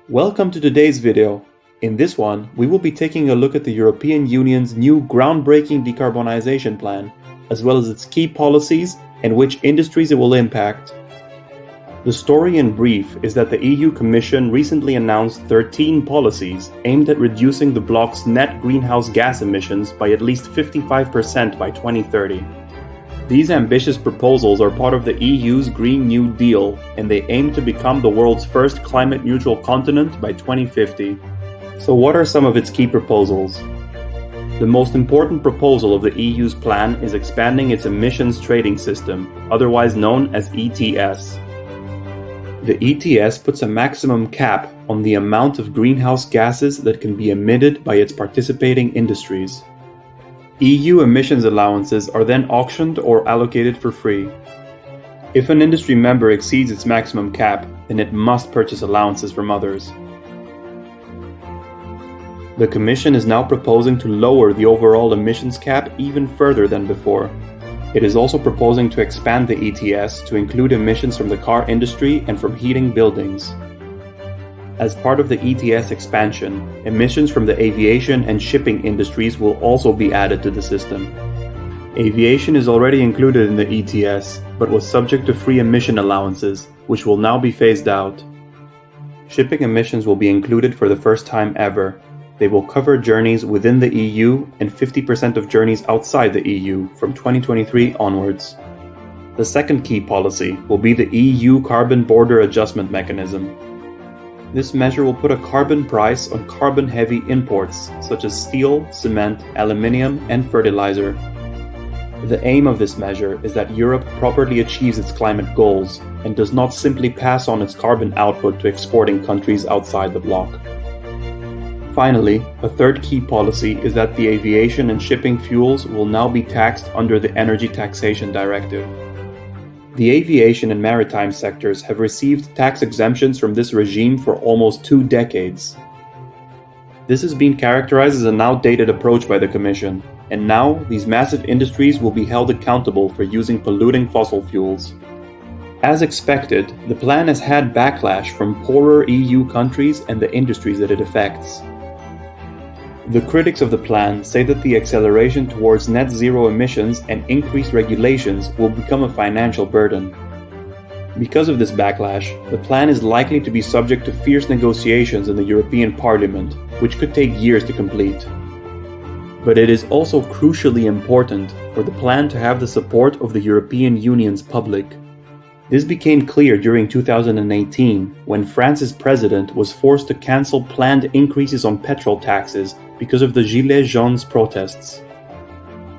Welcome to today's video. In this one, we will be taking a look at the European Union's new groundbreaking decarbonisation plan, as well as its key policies and which industries it will impact. The story in brief is that the EU Commission recently announced 13 policies aimed at reducing the bloc's net greenhouse gas emissions by at least 55% by 2030. These ambitious proposals are part of the EU's Green New Deal, and they aim to become the world's first climate-neutral continent by 2050. So what are some of its key proposals? The most important proposal of the EU's plan is expanding its emissions trading system, otherwise known as ETS. The ETS puts a maximum cap on the amount of greenhouse gases that can be emitted by its participating industries. EU emissions allowances are then auctioned or allocated for free. If an industry member exceeds its maximum cap, then it must purchase allowances from others. The Commission is now proposing to lower the overall emissions cap even further than before. It is also proposing to expand the ETS to include emissions from the car industry and from heating buildings. As part of the ETS expansion, emissions from the aviation and shipping industries will also be added to the system. Aviation is already included in the ETS, but was subject to free emission allowances, which will now be phased out. Shipping emissions will be included for the first time ever. They will cover journeys within the EU and 50% of journeys outside the EU from 2023 onwards. The second key policy will be the EU Carbon Border Adjustment Mechanism. This measure will put a carbon price on carbon-heavy imports, such as steel, cement, aluminium, and fertilizer. The aim of this measure is that Europe properly achieves its climate goals and does not simply pass on its carbon output to exporting countries outside the bloc. Finally, a third key policy is that the aviation and shipping fuels will now be taxed under the Energy Taxation Directive. The aviation and maritime sectors have received tax exemptions from this regime for almost 2 decades. This has been characterized as an outdated approach by the Commission, and now these massive industries will be held accountable for using polluting fossil fuels. As expected, the plan has had backlash from poorer EU countries and the industries that it affects. The critics of the plan say that the acceleration towards net zero emissions and increased regulations will become a financial burden. Because of this backlash, the plan is likely to be subject to fierce negotiations in the European Parliament, which could take years to complete. But it is also crucially important for the plan to have the support of the European Union's public. This became clear during 2018, when France's president was forced to cancel planned increases on petrol taxes because of the Gilets jaunes protests.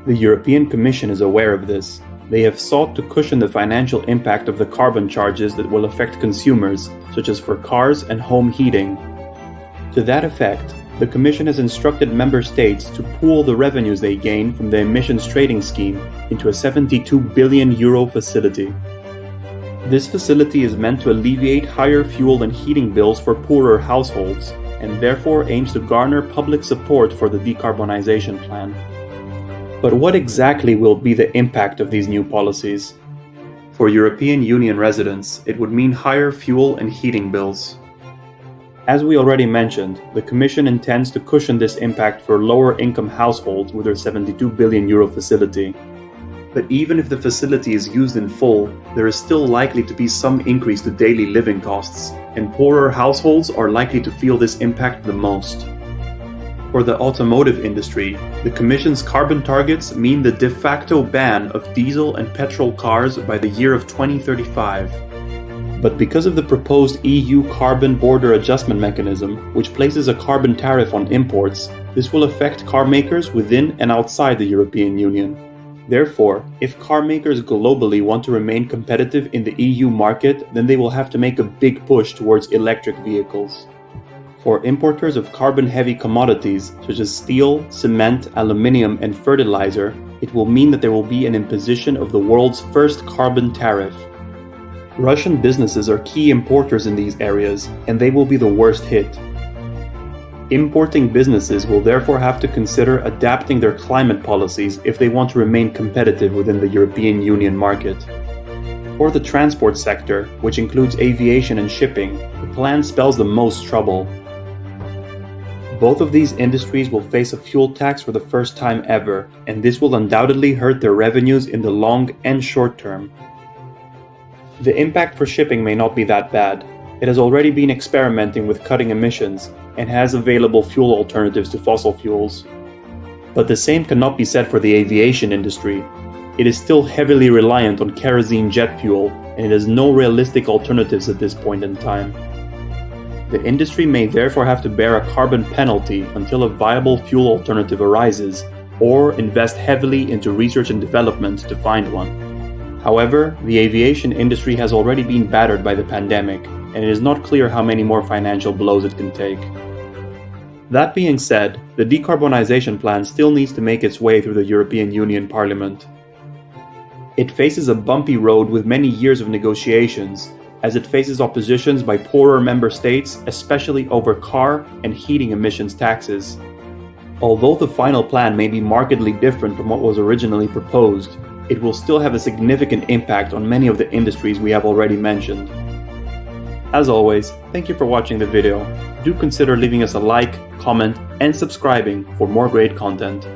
The European Commission is aware of this. They have sought to cushion the financial impact of the carbon charges that will affect consumers, such as for cars and home heating. To that effect, the Commission has instructed member states to pool the revenues they gain from the emissions trading scheme into a €72 billion facility. This facility is meant to alleviate higher fuel and heating bills for poorer households, and therefore aims to garner public support for the decarbonisation plan. But what exactly will be the impact of these new policies? For European Union residents, it would mean higher fuel and heating bills. As we already mentioned, the Commission intends to cushion this impact for lower-income households with their €72 billion facility. But even if the facility is used in full, there is still likely to be some increase to daily living costs, and poorer households are likely to feel this impact the most. For the automotive industry, the Commission's carbon targets mean the de facto ban of diesel and petrol cars by the year of 2035. But because of the proposed EU Carbon Border Adjustment Mechanism, which places a carbon tariff on imports, this will affect car makers within and outside the European Union. Therefore, if car makers globally want to remain competitive in the EU market, then they will have to make a big push towards electric vehicles. For importers of carbon-heavy commodities, such as steel, cement, aluminium, and fertilizer, it will mean that there will be an imposition of the world's first carbon tariff. Russian businesses are key importers in these areas, and they will be the worst hit. Importing businesses will therefore have to consider adapting their climate policies if they want to remain competitive within the European Union market. For the transport sector, which includes aviation and shipping, the plan spells the most trouble. Both of these industries will face a fuel tax for the first time ever, and this will undoubtedly hurt their revenues in the long and short term. The impact for shipping may not be that bad. It has already been experimenting with cutting emissions and has available fuel alternatives to fossil fuels. But the same cannot be said for the aviation industry. It is still heavily reliant on kerosene jet fuel, and it has no realistic alternatives at this point in time. The industry may therefore have to bear a carbon penalty until a viable fuel alternative arises, or invest heavily into research and development to find one. However, the aviation industry has already been battered by the pandemic, and it is not clear how many more financial blows it can take. That being said, the decarbonisation plan still needs to make its way through the European Union Parliament. It faces a bumpy road with many years of negotiations, as it faces oppositions by poorer member states, especially over car and heating emissions taxes. Although the final plan may be markedly different from what was originally proposed, it will still have a significant impact on many of the industries we have already mentioned. As always, thank you for watching the video. Do consider leaving us a like, comment, and subscribing for more great content.